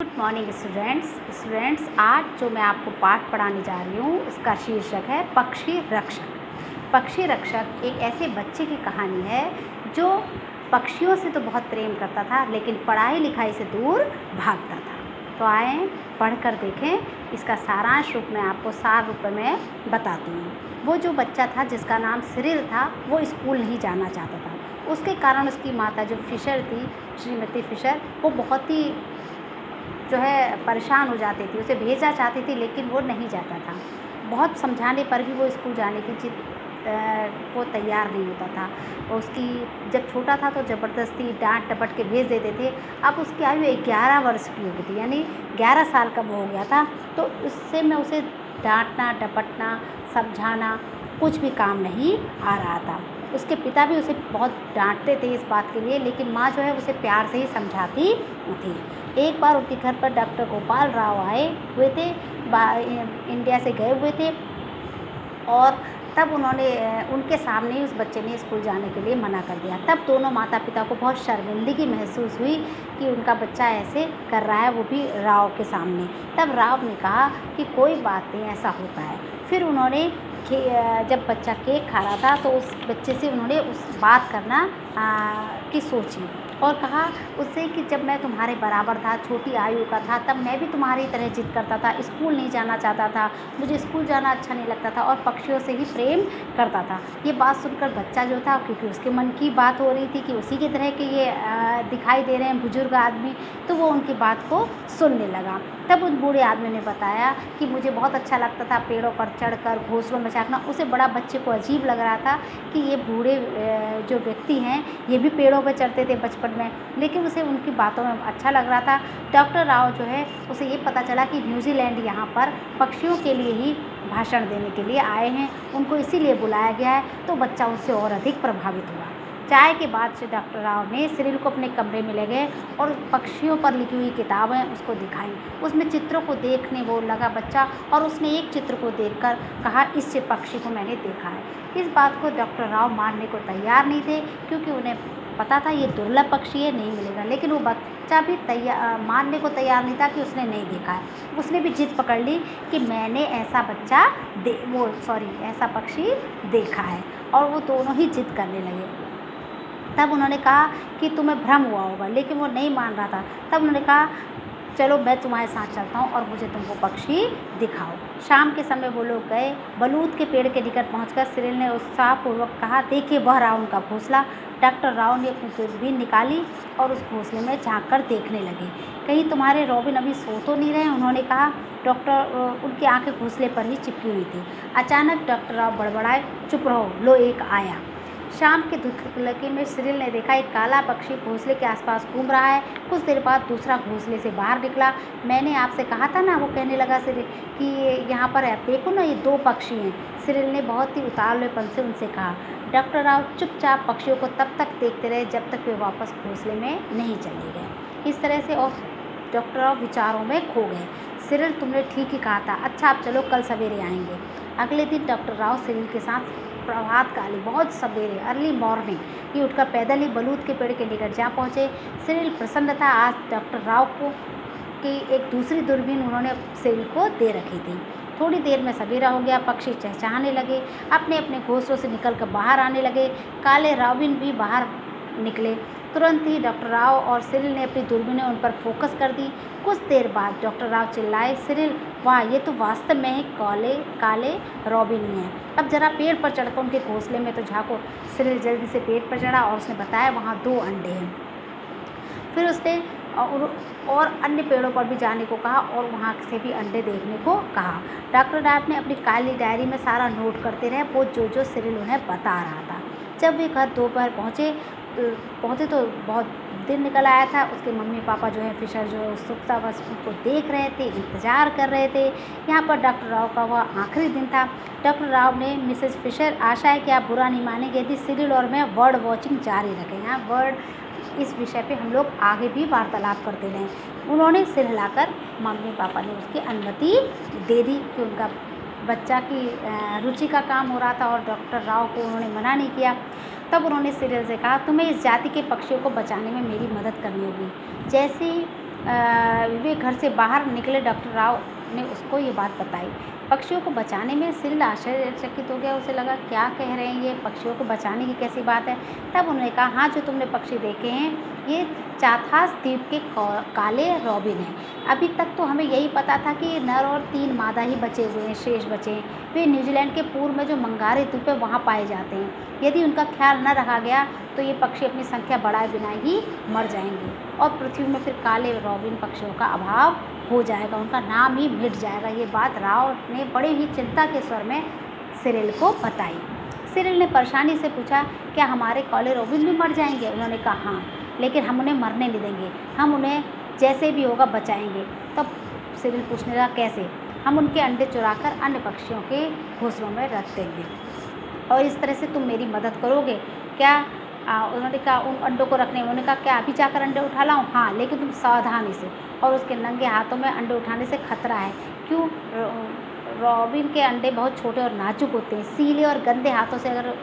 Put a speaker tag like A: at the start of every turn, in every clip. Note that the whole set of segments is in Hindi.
A: Good morning students. आज जो मैं आपको पाठ पढ़ाने जा रही हूँ उसका शीर्षक है पक्षी रक्षक। पक्षी रक्षक एक ऐसे बच्चे की कहानी है जो पक्षियों से तो बहुत प्रेम करता था लेकिन पढ़ाई लिखाई से दूर भागता था। तो आए पढ़कर देखें। इसका सारांश रूप में आपको सार रूप में बताती हूँ। वो जो बच्चा था जिसका नाम सिरिल था वो स्कूल नहीं जाना चाहता था। उसके कारण उसकी माता जो फिशर थी, श्रीमती फिशर, वो बहुत ही परेशान हो जाती थी। उसे भेजना चाहती थी लेकिन वो नहीं जाता था। बहुत समझाने पर भी वो स्कूल जाने की वो तैयार नहीं होता था। उसकी जब छोटा था तो ज़बरदस्ती डांट डपट के भेज देते थे। अब उसकी आयु 11 वर्ष की हो गई थी, यानी 11 साल का वो हो गया था। तो उससे मैं उसे डांटना डपटना समझाना कुछ भी काम नहीं आ रहा था। उसके पिता भी उसे बहुत डांटते थे इस बात के लिए, लेकिन माँ जो है उसे प्यार से ही समझाती थी। एक बार उनके घर पर डॉक्टर गोपाल राव आए हुए थे, इंडिया से गए हुए थे, और तब उन्होंने उनके सामने ही उस बच्चे ने स्कूल जाने के लिए मना कर दिया। तब दोनों माता पिता को बहुत शर्मिंदगी महसूस हुई कि उनका बच्चा ऐसे कर रहा है, वो भी राव के सामने। तब राव ने कहा कि कोई बात नहीं, ऐसा होता है। फिर उन्होंने जब बच्चा केक खा रहा था तो उस बच्चे से उन्होंने उस बात करना की सोची और कहा उससे कि जब मैं तुम्हारे बराबर था, छोटी आयु का था, तब मैं भी तुम्हारी तरह जिद करता था, स्कूल नहीं जाना चाहता था, मुझे स्कूल जाना अच्छा नहीं लगता था और पक्षियों से ही प्रेम करता था। ये बात सुनकर बच्चा जो था, क्योंकि उसके मन की बात हो रही थी कि उसी की तरह के ये दिखाई दे रहे हैं बुजुर्ग आदमी, तो वो उनकी बात को सुनने लगा। तब उस बूढ़े आदमी ने बताया कि मुझे बहुत अच्छा लगता था पेड़ों पर चढ़कर घोंसलों में झाँकना। उसे बड़ा बच्चे को अजीब लग रहा था कि ये बूढ़े जो व्यक्ति हैं ये भी पेड़ों पर चढ़ते थे बचपन में, लेकिन उसे उनकी बातों में अच्छा लग रहा था। डॉक्टर राव जो है उसे ये पता चला कि न्यूजीलैंड यहाँ पर पक्षियों के लिए ही भाषण देने के लिए आए हैं, उनको इसीलिए बुलाया गया है। तो बच्चा उससे और अधिक प्रभावित हुआ। चाय के बाद से डॉक्टर राव ने सिरिल को अपने कमरे में ले गए और पक्षियों पर लिखी हुई किताबें उसको दिखाई। उसमें चित्रों को देखने वो लगा बच्चा, और उसने एक चित्र को देखकर कहा, इस पक्षी को मैंने देखा है। इस बात को डॉक्टर राव मानने को तैयार नहीं थे, क्योंकि उन्हें पता था ये दुर्लभ पक्षी है, नहीं मिलेगा। लेकिन वो बच्चा भी मानने को तैयार नहीं था कि उसने नहीं देखा है। उसने भी जिद पकड़ ली कि मैंने ऐसा ऐसा पक्षी देखा है, और वो दोनों ही जिद करने लगे। तब उन्होंने कहा कि तुम्हें भ्रम हुआ होगा, लेकिन वो नहीं मान रहा था। तब उन्होंने कहा चलो मैं तुम्हारे साथ चलता हूँ और मुझे तुम वो पक्षी दिखाओ। शाम के समय वो लोग गए। बलूत के पेड़ के निकट पहुंचकर सिरिल ने उत्साहपूर्वक कहा, देखिए वह रहा उनका घोंसला। डॉक्टर राव ने अपनी दूरबीन निकाली और उस घोंसले में झाँक कर देखने लगे। कहीं तुम्हारे रॉबिन अभी सो तो नहीं रहे, उन्होंने कहा। उनकी आंखें घोंसले पर ही चिपकी हुई थी। अचानक डॉक्टर राव बड़बड़ाए, चुप रहो, लो एक आया। शाम के धुंधलके में सिरिल ने देखा एक काला पक्षी घोंसले के आसपास घूम रहा है। कुछ देर बाद दूसरा घोंसले से बाहर निकला। मैंने आपसे कहा था ना, वो कहने लगा सिरिल, कि यहाँ पर आप देखो ना, ये 2 पक्षी हैं। सिरिल ने बहुत ही उतावलेपन से उनसे कहा। डॉक्टर राव चुपचाप पक्षियों को तब तक देखते रहे जब तक वे वापस घोंसले में नहीं चले गए। इस तरह से और डॉक्टर राव विचारों में खो गए। सिरिल, तुमने ठीक ही कहा था। अच्छा अब चलो, कल सवेरे आएंगे। अगले दिन डॉक्टर राव सिरिल के साथ प्रभात काली, बहुत सवेरे, अर्ली मॉर्निंग ही उठकर पैदल ही बलूत के पेड़ के निकट जा पहुँचे। सिरिल प्रसन्न था। आज डॉक्टर राव को की एक दूसरी दूरबीन उन्होंने सिरिल को दे रखी थी। थोड़ी देर में सवेरा हो गया। पक्षी चहचहाने लगे, अपने अपने घोंसलों से निकलकर बाहर आने लगे। काले रॉबिन भी बाहर निकले। तुरंत ही डॉक्टर राव और सिरिल ने अपनी दूरबीनें उन पर फोकस कर दी। कुछ देर बाद डॉक्टर राव चिल्लाए, सिरिल, वाह, ये तो वास्तव में ही काले रॉबिन ही हैं। अब जरा पेड़ पर चढ़कर उनके घोंसले में तो झाँको। सिरिल जल्दी से पेड़ पर चढ़ा और उसने बताया, वहाँ 2 अंडे हैं। फिर उसने और अन्य पेड़ों पर भी जाने को कहा और वहाँ से भी अंडे देखने को कहा। डॉक्टर राव ने अपनी काली डायरी में सारा नोट करते रहे, वो जो सिरिल उन्हें बता रहा था। जब वे घर दोपहर पहुँचे तो बहुत दिन निकल आया था। उसके मम्मी पापा जो है फिशर जो है उत्सुकता बस उनको देख रहे थे, इंतज़ार कर रहे थे। यहाँ पर डॉक्टर राव का वह आखिरी दिन था। डॉक्टर राव ने, मिसेस फिशर, आशा है कि आप बुरा नहीं मानेंगे यदि सिरिल और मैं बर्ड वॉचिंग जारी रखें। यहाँ बर्ड, इस विषय पे हम लोग आगे भी वार्तालाप करते रहें। उन्होंने सिर हिलाकर मम्मी पापा ने उसकी अनुमति दे दी कि उनका बच्चा की रुचि का काम हो रहा था और डॉक्टर राव को उन्होंने मना नहीं किया। तब उन्होंने सिरिल से कहा, तुम्हें इस जाति के पक्षियों को बचाने में मेरी मदद करनी होगी। जैसे वे घर से बाहर निकले डॉक्टर राव ने उसको ये बात बताई। पक्षियों को बचाने में सिरिल आश्चर्यचकित हो गया। उसे लगा क्या कह रहे हैं ये, पक्षियों को बचाने की कैसी बात है। तब उन्होंने कहा हाँ, जो तुमने पक्षी देखे हैं ये चाथास द्वीप के काले रॉबिन हैं। अभी तक तो हमें यही पता था कि ये नर और 3 मादा ही बचे हुए हैं, शेष बचे हैं। वे न्यूजीलैंड के पूर्व में जो मंगारे द्वीप है वहाँ पाए जाते हैं। यदि उनका ख्याल न रखा गया तो ये पक्षी अपनी संख्या बढ़ाए बिना ही मर जाएंगे और पृथ्वी में फिर काले रॉबिन पक्षियों का अभाव हो जाएगा, उनका नाम ही मिट जाएगा। ये बात राव ने बड़े ही चिंता के स्वर में सिरिल को बताई। सिरिल ने परेशानी से पूछा, क्या हमारे काले रॉबिन भी मर जाएंगे? उन्होंने कहा हाँ, लेकिन हम उन्हें मरने नहीं देंगे, हम उन्हें जैसे भी होगा बचाएंगे। तब सिरिल पूछने लगा कैसे? हम उनके अंडे चुराकर अन्य पक्षियों के घोंसलों में रख देंगे और इस तरह से तुम मेरी मदद करोगे क्या? उन्होंने कहा उन अंडों को रखने, उन्होंने कहा क्या अभी जाकर अंडे उठा लाऊं? हाँ, लेकिन तुम सावधानी से। और उसके नंगे हाथों में अंडे उठाने से खतरा है। क्यों? रॉबिन के अंडे बहुत छोटे और नाजुक होते हैं। सीले और गंदे हाथों से अगर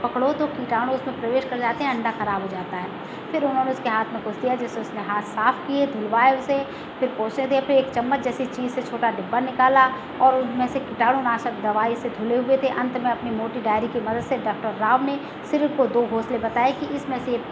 A: पकड़ो तो कीटाणु उसमें प्रवेश कर जाते हैं, अंडा खराब हो जाता है। फिर उन्होंने उसके हाथ में कुछ दिया, जिससे उसने हाथ साफ़ किए, धुलवाए उसे, फिर पोंछे दिए। फिर एक चम्मच जैसी चीज़ से छोटा डिब्बा निकाला और उनमें से कीटाणुनाशक दवाई से धुले हुए थे। अंत में अपनी मोटी डायरी की मदद से डॉक्टर राव ने सिरिल को 2 घोंसले बताए कि इसमें से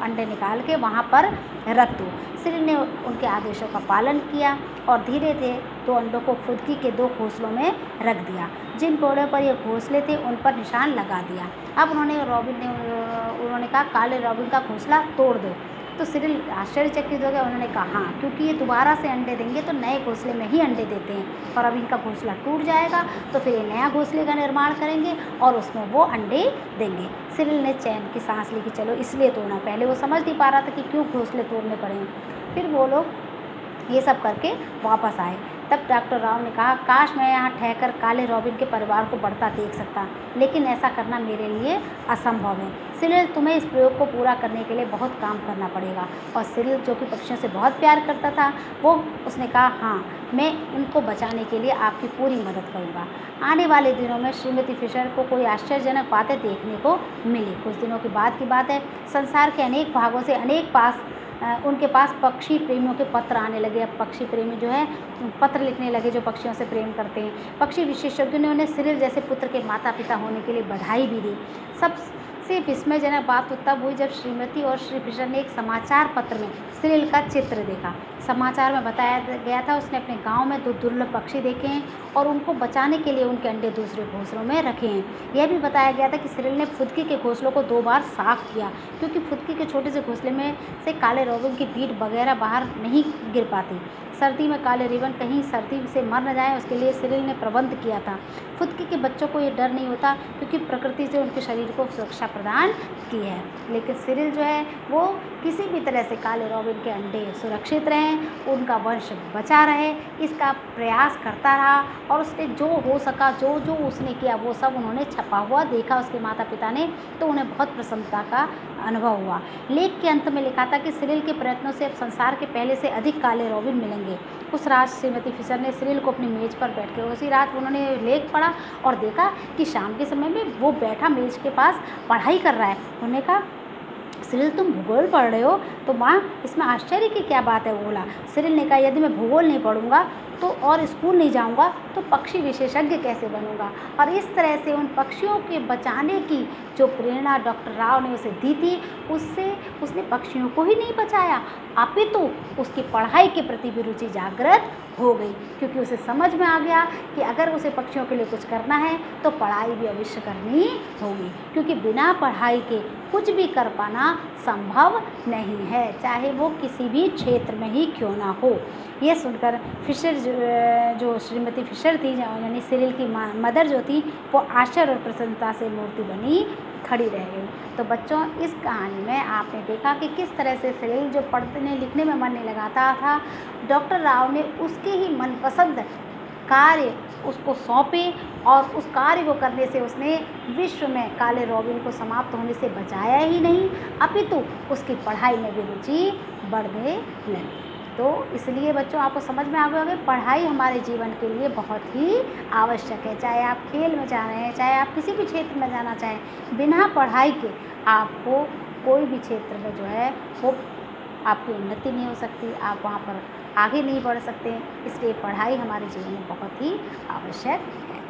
A: अंडे निकाल के वहाँ पर रख दो। सिरिल ने उनके आदेशों का पालन किया और धीरे धीरे 2 अंडों को फुदकी के 2 घोंसलों में रख दिया। जिन पेड़ों पर ये घोंसले थे उन पर निशान लगा दिया। अब उन्होंने कहा काले रॉबिन का घोंसला तोड़ दो। तो सिरिल आश्चर्यचकित हो गया। उन्होंने कहा हाँ, क्योंकि ये दोबारा से अंडे देंगे तो नए घोंसले में ही अंडे देते हैं और अब इनका घोंसला टूट जाएगा तो फिर ये नया घोंसले का निर्माण करेंगे और उसमें वो अंडे देंगे। सिरिल ने चैन की सांस ली कि चलो इसलिए तोड़ना। पहले वो समझ नहीं पा रहा था कि क्यों घोंसले तोड़ने पड़े। फिर वो लोग ये सब करके वापस आए। तब डॉक्टर राव ने कहा काश मैं यहाँ ठहरकर काले रॉबिन के परिवार को बढ़ता देख सकता, लेकिन ऐसा करना मेरे लिए असंभव है। सिरिल, तुम्हें इस प्रयोग को पूरा करने के लिए बहुत काम करना पड़ेगा। और सिरिल, जो कि पक्षियों से बहुत प्यार करता था, उसने कहा हाँ, मैं उनको बचाने के लिए आपकी पूरी मदद करूँगा। आने वाले दिनों में श्रीमती फिशर को कोई आश्चर्यजनक बातें देखने को मिली। कुछ दिनों के बाद की बात है, संसार के अनेक भागों से उनके पास पक्षी प्रेमियों के पत्र आने लगे। अब पक्षी प्रेमी जो है पत्र लिखने लगे जो पक्षियों से प्रेम करते हैं। पक्षी विशेषज्ञों ने उन्हें सिरिल जैसे पुत्र के माता पिता होने के लिए बधाई भी दी। सबसे विस्मयजनक बात तो तब हुई जब श्रीमती और श्री फिशर ने एक समाचार पत्र में सिरिल का चित्र देखा। समाचार में बताया गया था उसने अपने गांव में 2 दुर्लभ पक्षी देखे हैं और उनको बचाने के लिए उनके अंडे दूसरे घोंसलों में रखे हैं। यह भी बताया गया था कि सिरिल ने फुदकी के घोंसलों को 2 बार साफ़ किया, क्योंकि फुदकी के छोटे से घोंसले में से काले रॉबिन की बीट वगैरह बाहर नहीं गिर पाती। सर्दी में काले रिबन कहीं सर्दी से मर न जाए, उसके लिए सिरिल ने प्रबंध किया था। फुदकी के बच्चों को ये डर नहीं होता क्योंकि प्रकृति से उनके शरीर को सुरक्षा प्रदान की है। लेकिन सिरिल जो है वो किसी भी तरह से काले रॉबिन के अंडे सुरक्षित रहें, उनका वंश बचा रहे, इसका प्रयास करता रहा और उसने जो हो सका, जो उसने किया वो सब उन्होंने छपा हुआ देखा उसके माता पिता ने, तो उन्हें बहुत प्रसन्नता का अनुभव हुआ। लेख के अंत में लिखा था कि सिरिल के प्रयत्नों से अब संसार के पहले से अधिक काले रॉबिन मिलेंगे। उस रात श्रीमती फिशर ने सिरिल को अपनी मेज़ पर बैठ कर, उसी रात उन्होंने लेख पढ़ा और देखा कि शाम के समय में वो बैठा मेज़ के पास पढ़ाई कर रहा है। उन्होंने कहा सिरिल, तुम भूगोल पढ़ रहे हो? तो माँ, इसमें आश्चर्य की क्या बात है? बोला। सिरिल ने कहा यदि मैं भूगोल नहीं पढ़ूंगा तो और स्कूल नहीं जाऊंगा तो पक्षी विशेषज्ञ कैसे बनूंगा? और इस तरह से उन पक्षियों के बचाने की जो प्रेरणा डॉक्टर राव ने उसे दी थी, उससे उसने पक्षियों को ही नहीं बचाया, अपितु उसकी पढ़ाई के प्रति भी रुचि जागृत हो गई, क्योंकि उसे समझ में आ गया कि अगर उसे पक्षियों के लिए कुछ करना है तो पढ़ाई भी अवश्य करनी होगी, क्योंकि बिना पढ़ाई के कुछ भी कर पाना संभव नहीं है, चाहे वो किसी भी क्षेत्र में ही क्यों ना हो। ये सुनकर फिशर जो श्रीमती फिशर थी, यानी सिरिल की मदर जो थी, वो आश्चर्य और प्रसन्नता से मूर्ति बनी खड़ी रह गई। तो बच्चों, इस कहानी में आपने देखा कि किस तरह से सिरिल जो पढ़ने लिखने में मन नहीं लगाता था, डॉक्टर राव ने उसके ही मनपसंद कार्य उसको सौंपे और उस कार्य को करने से उसने विश्व में काले रॉबिन को समाप्त होने से बचाया ही नहीं, अपितु उसकी पढ़ाई में भी रुचि बढ़ने लगी। तो इसलिए बच्चों, आपको समझ में आ गया होगा, पढ़ाई हमारे जीवन के लिए बहुत ही आवश्यक है। चाहे आप खेल में जा रहे हैं, चाहे आप किसी भी क्षेत्र में जाना चाहें, बिना पढ़ाई के आपको कोई भी क्षेत्र में जो है वो आपकी उन्नति नहीं हो सकती, आप वहाँ पर आगे नहीं बढ़ सकते। इसलिए पढ़ाई हमारे जीवन में बहुत ही आवश्यक है।